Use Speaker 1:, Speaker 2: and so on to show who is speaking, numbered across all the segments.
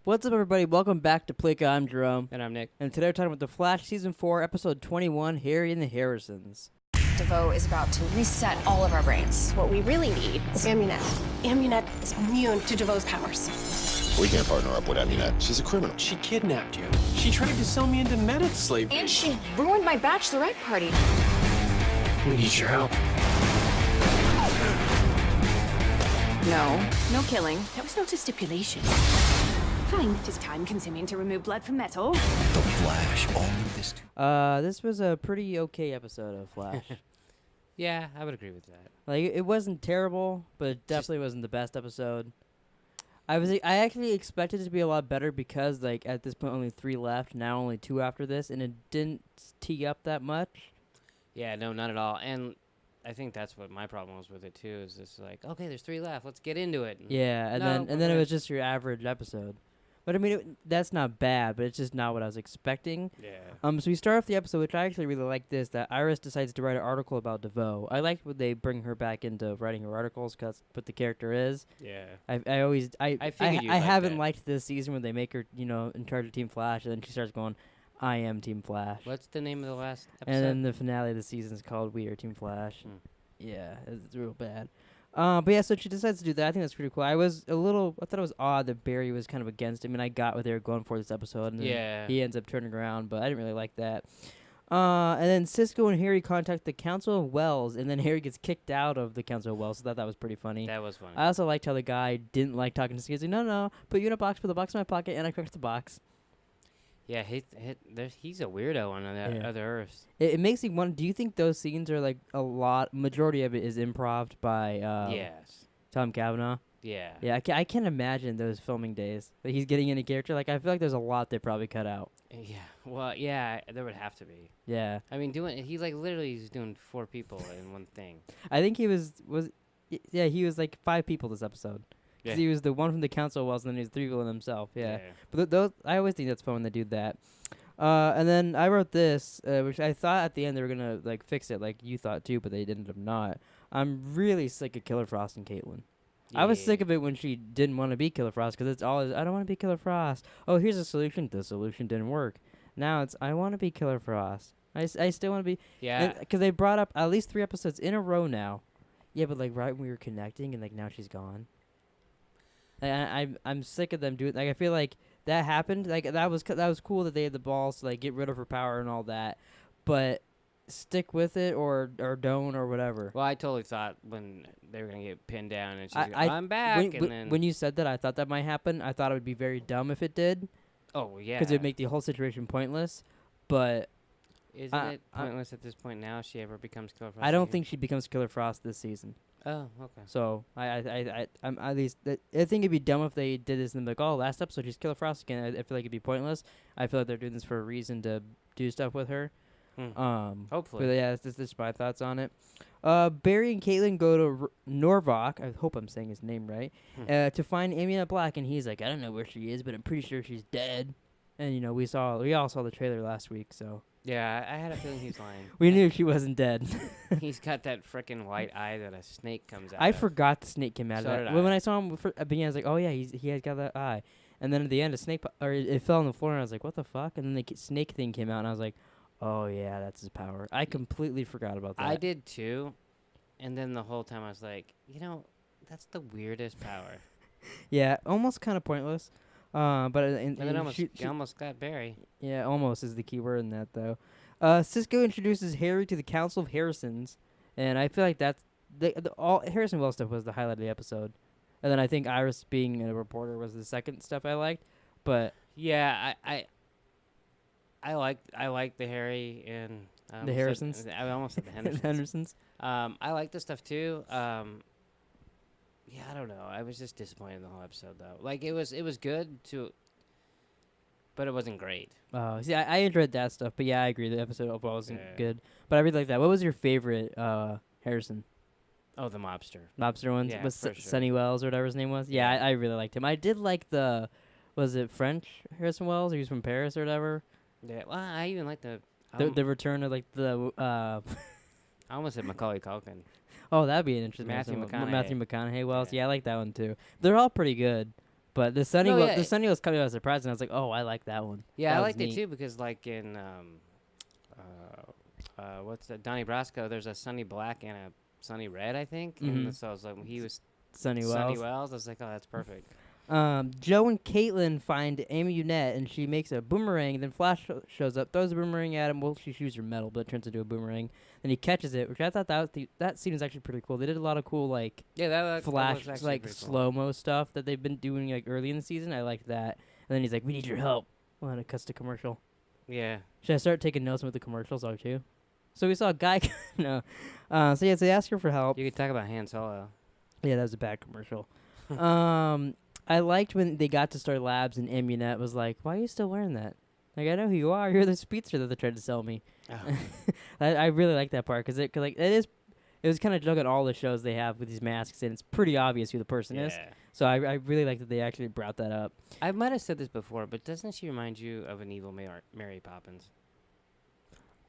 Speaker 1: What's up, everybody? Welcome back to Pleeka. I'm Jerome.
Speaker 2: And I'm Nick.
Speaker 1: And today we're talking about The Flash Season 4, Episode 21, Harry and the Harrisons.
Speaker 3: DeVoe is about to reset all of our brains.
Speaker 4: What we really need is Amunet. Amunet is immune to DeVoe's powers.
Speaker 5: We can't partner up with Amunet. She's a criminal.
Speaker 6: She kidnapped you. She tried to sell me into meta slavery.
Speaker 3: And she ruined my bachelorette party.
Speaker 6: We need your help.
Speaker 3: No killing.
Speaker 4: That was not a stipulation. Fine, it is time-consuming to remove blood from metal.
Speaker 5: The Flash all knew this too.
Speaker 1: This was a pretty okay episode of Flash.
Speaker 2: Yeah, I would agree with that.
Speaker 1: Like, it wasn't terrible, but it definitely wasn't the best episode. I actually expected it to be a lot better because, like, at this point only 3 left, now only 2 after this, and it didn't tee up that much.
Speaker 2: Yeah, no, not at all. And I think that's what my problem was with it too. Is just like, okay, there's 3 left. Let's get into it.
Speaker 1: Yeah, and then it was just your average episode. But I mean, that's not bad, but it's just not what I was expecting.
Speaker 2: Yeah.
Speaker 1: So we start off the episode, which I actually really like this, that Iris decides to write an article about DeVoe. I like when they bring her back into writing her articles, because what the character is.
Speaker 2: Yeah.
Speaker 1: I
Speaker 2: figured you'd like
Speaker 1: haven't
Speaker 2: that.
Speaker 1: liked this season when they make her, in charge of Team Flash, and then she starts going, I am Team Flash.
Speaker 2: What's the name of the last episode?
Speaker 1: And then the finale of the season is called We Are Team Flash.
Speaker 2: Hmm.
Speaker 1: Yeah, it's real bad. But yeah, so she decides to do that. I think that's pretty cool. I thought it was odd that Barry was kind of against him, and I got what they were going for this episode, and then
Speaker 2: Yeah.
Speaker 1: he ends up turning around, but I didn't really like that. And then Cisco and Harry contact the Council of Wells, and then Harry gets kicked out of the Council of Wells, so that was pretty funny.
Speaker 2: That was funny.
Speaker 1: I also liked how the guy didn't like talking to Cisco. He's like, no, put you in a box, put the box in my pocket, and I cracked the box.
Speaker 2: Yeah, he's a weirdo on other Earths.
Speaker 1: It makes me wonder, do you think those scenes are like majority of it is improv by
Speaker 2: Yes.
Speaker 1: Tom Cavanaugh?
Speaker 2: Yeah.
Speaker 1: Yeah, I can't imagine those filming days. Like, he's getting in a character. Like, I feel like there's a lot they probably cut out.
Speaker 2: Yeah. Well, yeah, there would have to be.
Speaker 1: Yeah.
Speaker 2: I mean, he like literally is doing 4 people in one thing.
Speaker 1: I think he was he was like 5 people this episode. Because he was the one from the Council of Wells, and then he was 3 people in himself. Yeah. But those, I always think that's fun when they do that. And then I wrote this, which I thought at the end they were going to like fix it, like you thought too, but they ended up not. I'm really sick of Killer Frost and Caitlin. I was sick of it when she didn't want to be Killer Frost, because it's always, I don't want to be Killer Frost. Oh, here's a solution. The solution didn't work. Now it's, I want to be Killer Frost. I still want to be.
Speaker 2: Yeah.
Speaker 1: Because they brought up at least 3 episodes in a row now. Yeah, but like right when we were connecting, and like now she's gone. I'm sick of them doing. Like, I feel like that happened. Like, that was cool that they had the balls to like get rid of her power and all that, but stick with it or don't or whatever.
Speaker 2: Well, I totally thought when they were gonna get pinned down and she's like,
Speaker 1: I
Speaker 2: I'm back,
Speaker 1: when you said that, I thought that might happen. I thought it would be very dumb if it did.
Speaker 2: Oh yeah.
Speaker 1: Because it would make the whole situation pointless. But
Speaker 2: isn't it pointless at this point now if she ever becomes Killer Frost?
Speaker 1: I don't
Speaker 2: again?
Speaker 1: think she becomes Killer Frost this season.
Speaker 2: Oh, okay.
Speaker 1: So I'm at least I think it'd be dumb if they did this and they're like, oh, last episode she's Killer Frost again. I feel like it'd be pointless. I feel like they're doing this for a reason to do stuff with her.
Speaker 2: Hopefully.
Speaker 1: But yeah, this is my thoughts on it. Barry and Caitlin go to Norvok. I hope I'm saying his name right. To find Amunet Black, and he's like, I don't know where she is, but I'm pretty sure she's dead. And we all saw the trailer last week, so.
Speaker 2: Yeah, I had a feeling he's lying.
Speaker 1: We knew she wasn't dead.
Speaker 2: He's got that frickin' white eye that a snake comes out
Speaker 1: I
Speaker 2: of.
Speaker 1: forgot the snake came out
Speaker 2: So
Speaker 1: of
Speaker 2: did
Speaker 1: that.
Speaker 2: I.
Speaker 1: When I saw him at the beginning, I was like, oh yeah, he has got that eye. And then at the end, it fell on the floor, and I was like, what the fuck? And then the snake thing came out, and I was like, oh yeah, that's his power. I completely forgot about that.
Speaker 2: I did too. And then the whole time I was like, that's the weirdest power.
Speaker 1: Yeah, almost kind of pointless. But
Speaker 2: And then almost got Barry.
Speaker 1: Yeah, almost is the key word in that, though. Cisco introduces Harry to the Council of Harrisons, and I feel like that's all Harrison Wells stuff was the highlight of the episode, and then I think Iris being a reporter was the second stuff I liked. But
Speaker 2: Yeah, I like the Harry and
Speaker 1: the Harrisons.
Speaker 2: I almost said the Hendersons.
Speaker 1: Hendersons.
Speaker 2: I like this stuff too. Yeah, I don't know. I was just disappointed in the whole episode though. Like it was good but it wasn't great.
Speaker 1: See, I enjoyed that stuff, but yeah, I agree. The episode overall wasn't good, but I really like that. What was your favorite Harrison?
Speaker 2: Oh, the mobster.
Speaker 1: Lobster ones?
Speaker 2: Yeah,
Speaker 1: Was
Speaker 2: for sure.
Speaker 1: Sonny Wells or whatever his name was? Yeah, I really liked him. I did like was it French Harrison Wells? He was from Paris or whatever.
Speaker 2: Yeah, well, I even like the
Speaker 1: return of like the
Speaker 2: I almost said Macaulay Culkin.
Speaker 1: Oh, that'd be an interesting
Speaker 2: Matthew
Speaker 1: one.
Speaker 2: McConaughey.
Speaker 1: Matthew McConaughey Wells.
Speaker 2: Yeah.
Speaker 1: Yeah, I like that one too. They're all pretty good. But the Sunny was coming out as a surprise, and I was like, oh, I like that one.
Speaker 2: Yeah,
Speaker 1: That
Speaker 2: I
Speaker 1: was
Speaker 2: liked it
Speaker 1: neat.
Speaker 2: too because like in what's that? Donnie Brasco. There's a Sunny Black and a Sunny Red, I think. And so I was like, when he was
Speaker 1: Sunny
Speaker 2: Sunny
Speaker 1: Wells.
Speaker 2: Wells, I was like, oh, that's perfect.
Speaker 1: Joe and Caitlin find Amy Unette, and she makes a boomerang. Then Flash shows up, throws a boomerang at him. Well, she shoots her metal, but it turns into a boomerang. Then he catches it, which I thought that scene was actually pretty cool. They did a lot of cool
Speaker 2: Yeah, that
Speaker 1: Flash
Speaker 2: was actually
Speaker 1: like
Speaker 2: pretty cool.
Speaker 1: slow mo stuff that they've been doing like early in the season. I liked that. And then he's like, "We need your help." Well, and it cuts to commercial.
Speaker 2: Yeah.
Speaker 1: Should I start taking notes with the commercials are too? So we saw a guy. No. So yeah, so they ask her for help.
Speaker 2: You could talk about Han Solo.
Speaker 1: Yeah, that was a bad commercial. I liked when they got to Star Labs and Amunet was like, "Why are you still wearing that? Like, I know who you are. You're the speedster that they tried to sell me."
Speaker 2: Oh.
Speaker 1: I really like that part because it was kind of joke on all the shows they have with these masks, and it's pretty obvious who the person is. So I really like that they actually brought that up.
Speaker 2: I might have said this before, but doesn't she remind you of an evil Mary Poppins?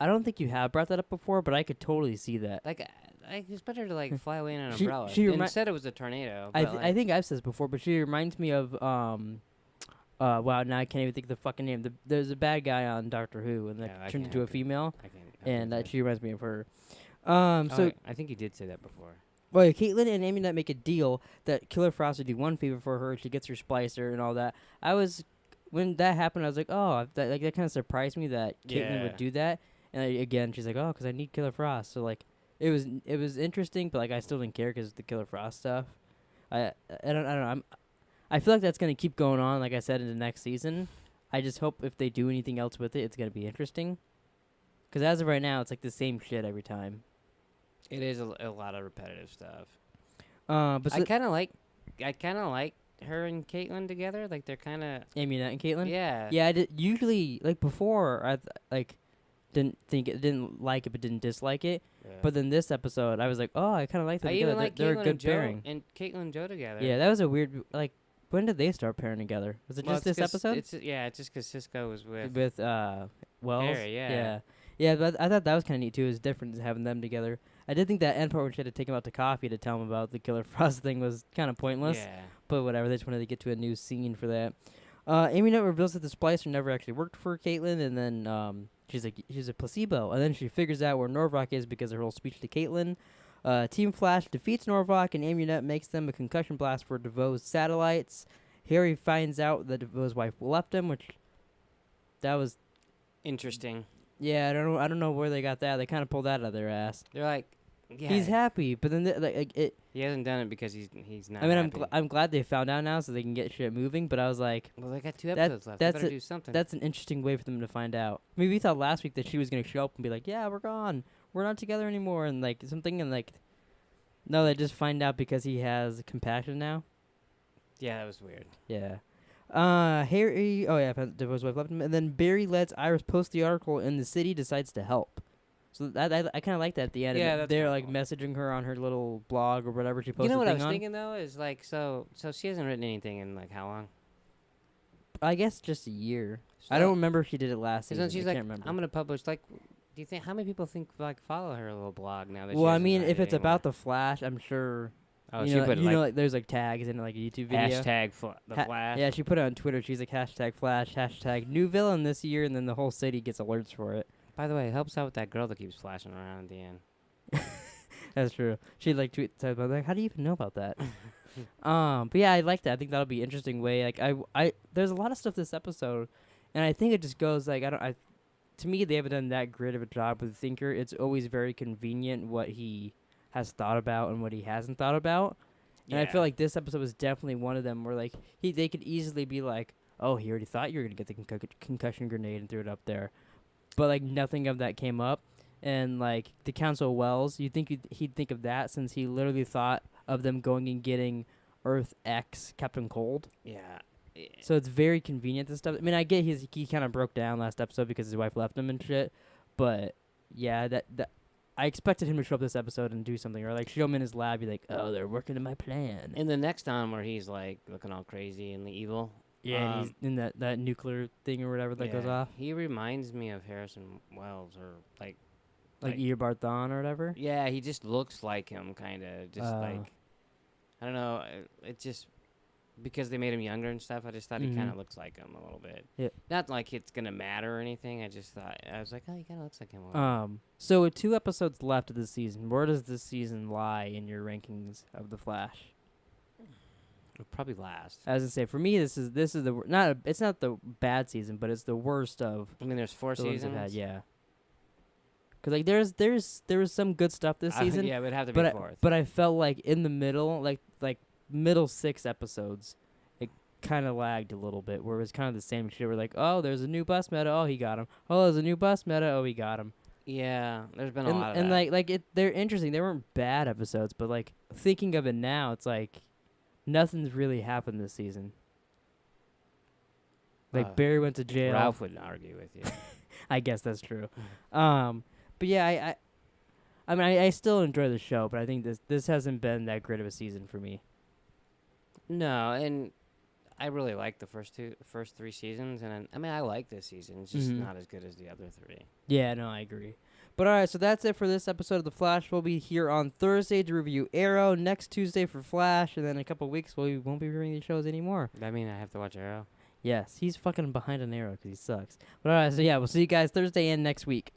Speaker 1: I don't think you have brought that up before, but I could totally see that.
Speaker 2: Like, it's better to like fly away in an
Speaker 1: She-
Speaker 2: umbrella.
Speaker 1: she remi-
Speaker 2: Instead, it was a tornado.
Speaker 1: I think I've said this before, but she reminds me of wow, now I can't even think of the fucking name. There's a bad guy on Doctor Who, and
Speaker 2: Yeah,
Speaker 1: that
Speaker 2: I
Speaker 1: turned
Speaker 2: can't
Speaker 1: into a
Speaker 2: help it.
Speaker 1: female,
Speaker 2: I can't.
Speaker 1: and she reminds me of her.
Speaker 2: So
Speaker 1: So
Speaker 2: I think you did say that before.
Speaker 1: well, Caitlin and Amy make a deal that Killer Frost would do one favor for her. She gets her splicer and all that. When that happened, I was like, oh, that kind of surprised me that Caitlin
Speaker 2: Yeah.
Speaker 1: would do that. And again, she's like, oh, because I need Killer Frost. So like, it was interesting, but like I still didn't care because the Killer Frost stuff. I don't know. I feel like that's gonna keep going on. Like I said, in the next season. I just hope if they do anything else with it, it's gonna be interesting. Because as of right now, it's like the same shit every time.
Speaker 2: It is a lot of repetitive stuff.
Speaker 1: But
Speaker 2: I kind of like her and Caitlyn together. Like they're kind of
Speaker 1: Amy and Caitlin.
Speaker 2: yeah.
Speaker 1: Yeah, I did, usually like before I didn't like it but didn't dislike it.
Speaker 2: Yeah.
Speaker 1: But then this episode I was like, oh, I kind of like them
Speaker 2: I
Speaker 1: together.
Speaker 2: even like
Speaker 1: They're a
Speaker 2: Caitlyn
Speaker 1: good
Speaker 2: and Joe
Speaker 1: pairing.
Speaker 2: and Caitlyn and Joe together.
Speaker 1: Yeah, that was a weird like. When did they start pairing together? Was it
Speaker 2: Well,
Speaker 1: just
Speaker 2: it's
Speaker 1: this
Speaker 2: 'cause
Speaker 1: episode?
Speaker 2: It's just because Cisco was with.
Speaker 1: Wells?
Speaker 2: Harry, yeah.
Speaker 1: Yeah, but I thought that was kind of neat too. It was different having them together. I did think that end part when she had to take him out to coffee to tell him about the Killer Frost thing was kind of pointless.
Speaker 2: Yeah.
Speaker 1: But whatever, they just wanted to get to a new scene for that. Amy Nut reveals that the splicer never actually worked for Caitlyn, and then she's like, she's a placebo. And then she figures out where Norvok is because of her whole speech to Caitlyn. Team Flash defeats Norvok, and Amy Nut makes them a concussion blast for DeVoe's satellites. Harry finds out that DeVoe's wife left him, which that was
Speaker 2: Interesting.
Speaker 1: yeah. I don't know where they got that. They kind of pulled that out of their ass.
Speaker 2: They're like, yeah.
Speaker 1: He's happy, but then it.
Speaker 2: He hasn't done it because he's not.
Speaker 1: I mean,
Speaker 2: happy.
Speaker 1: I'm glad they found out now so they can get shit moving. But I was like,
Speaker 2: Well, they got 2
Speaker 1: That-
Speaker 2: episodes left. They
Speaker 1: that's
Speaker 2: better
Speaker 1: a-
Speaker 2: do something.
Speaker 1: that's an interesting way for them to find out. I mean, we thought last week that she was gonna show up and be like, "Yeah, we're gone. We're not together anymore," and like something, and like, no, they just find out because he has compassion now.
Speaker 2: Yeah, that was weird.
Speaker 1: Yeah. Harry. Oh yeah, DeVoe's wife left him, and then Barry lets Iris post the article, and the city decides to help. So that I kind of like that at the end.
Speaker 2: Yeah,
Speaker 1: and
Speaker 2: that's
Speaker 1: they're
Speaker 2: kinda
Speaker 1: like
Speaker 2: cool.
Speaker 1: messaging her on her little blog or whatever she posted.
Speaker 2: You know what I
Speaker 1: thing
Speaker 2: was
Speaker 1: on.
Speaker 2: thinking though is like so she hasn't written anything in like how long?
Speaker 1: I guess just a year. I
Speaker 2: So-
Speaker 1: don't remember if she did it last
Speaker 2: So
Speaker 1: season.
Speaker 2: she's
Speaker 1: I
Speaker 2: like,
Speaker 1: can't remember.
Speaker 2: I'm gonna publish. Like, do you think how many people think like follow her little blog now? That
Speaker 1: Well,
Speaker 2: she
Speaker 1: I
Speaker 2: hasn't
Speaker 1: mean,
Speaker 2: written
Speaker 1: if it's
Speaker 2: anymore?
Speaker 1: about the Flash, I'm sure.
Speaker 2: oh,
Speaker 1: you
Speaker 2: she
Speaker 1: know,
Speaker 2: put
Speaker 1: you
Speaker 2: like,
Speaker 1: know, like there's like tags in like a YouTube video.
Speaker 2: hashtag the Flash.
Speaker 1: Yeah, she put it on Twitter. She's like hashtag Flash, hashtag new villain this year, and then the whole city gets alerts for it.
Speaker 2: By the way, it helps out with that girl that keeps flashing around at the end.
Speaker 1: That's true. She like tweets about like, how do you even know about that? But yeah, I like that. I think that'll be an interesting way. Like I there's a lot of stuff this episode, and I think it just goes like to me they haven't done that great of a job with Thinker. It's always very convenient what he has thought about and what he hasn't thought about. And I feel like this episode was definitely one of them where like they could easily be like, oh, he already thought you were gonna get the concussion grenade and threw it up there, but like nothing of that came up. And like the Council of Wells, you think he'd think of that since he literally thought of them going and getting Earth X Captain Cold.
Speaker 2: Yeah.
Speaker 1: So it's very convenient and stuff. I mean, I get he kind of broke down last episode because his wife left him and shit. But yeah, that I expected him to show up this episode and do something, or like show him in his lab, be like, oh, they're working on my plan.
Speaker 2: In the next time where he's like looking all crazy and evil.
Speaker 1: Yeah, and he's in that nuclear thing or whatever that goes off,
Speaker 2: He reminds me of Harrison Wells or like
Speaker 1: Eobard Thawne or whatever.
Speaker 2: yeah, he just looks like him kind of just like I don't know, it just because they made him younger and stuff. I just thought he kind of looks like him a little bit.
Speaker 1: Yeah.
Speaker 2: Not like it's gonna matter or anything. I just thought I was like, oh, he kind of looks like him. A little bit.
Speaker 1: So with 2 episodes left of the season, where does this season lie in your rankings of the Flash?
Speaker 2: It'll probably last.
Speaker 1: As I say, for me, this is the it's not the bad season, but it's the worst of.
Speaker 2: I mean, there's 4
Speaker 1: the ones
Speaker 2: seasons.
Speaker 1: I've had, yeah. Cause like there was some good stuff this season.
Speaker 2: Yeah, it would have to be 4th.
Speaker 1: But I felt like in the middle, like middle 6 episodes, it kind of lagged a little bit. Where it was kind of the same shit. We're like, oh, there's a new bus meta. Oh, he got him. Oh, there's a new bus meta. Oh, he got him.
Speaker 2: Yeah, there's been a lot of
Speaker 1: and
Speaker 2: that.
Speaker 1: they're interesting. They weren't bad episodes, but like thinking of it now, it's like nothing's really happened this season. Like Barry went to jail.
Speaker 2: Ralph wouldn't argue with you.
Speaker 1: I guess that's true. But yeah, I mean, I still enjoy the show, but I think this hasn't been that great of a season for me.
Speaker 2: No, and I really like the first 3 seasons, and I mean, I like this season. It's just not as good as the other 3.
Speaker 1: Yeah, no, I agree. But all right, so that's it for this episode of The Flash. We'll be here on Thursday to review Arrow, next Tuesday for Flash, and then in a couple weeks we won't be reviewing these shows anymore.
Speaker 2: Does that mean I have to watch Arrow?
Speaker 1: Yes, he's fucking behind an arrow because he sucks. But all right, so yeah, we'll see you guys Thursday and next week.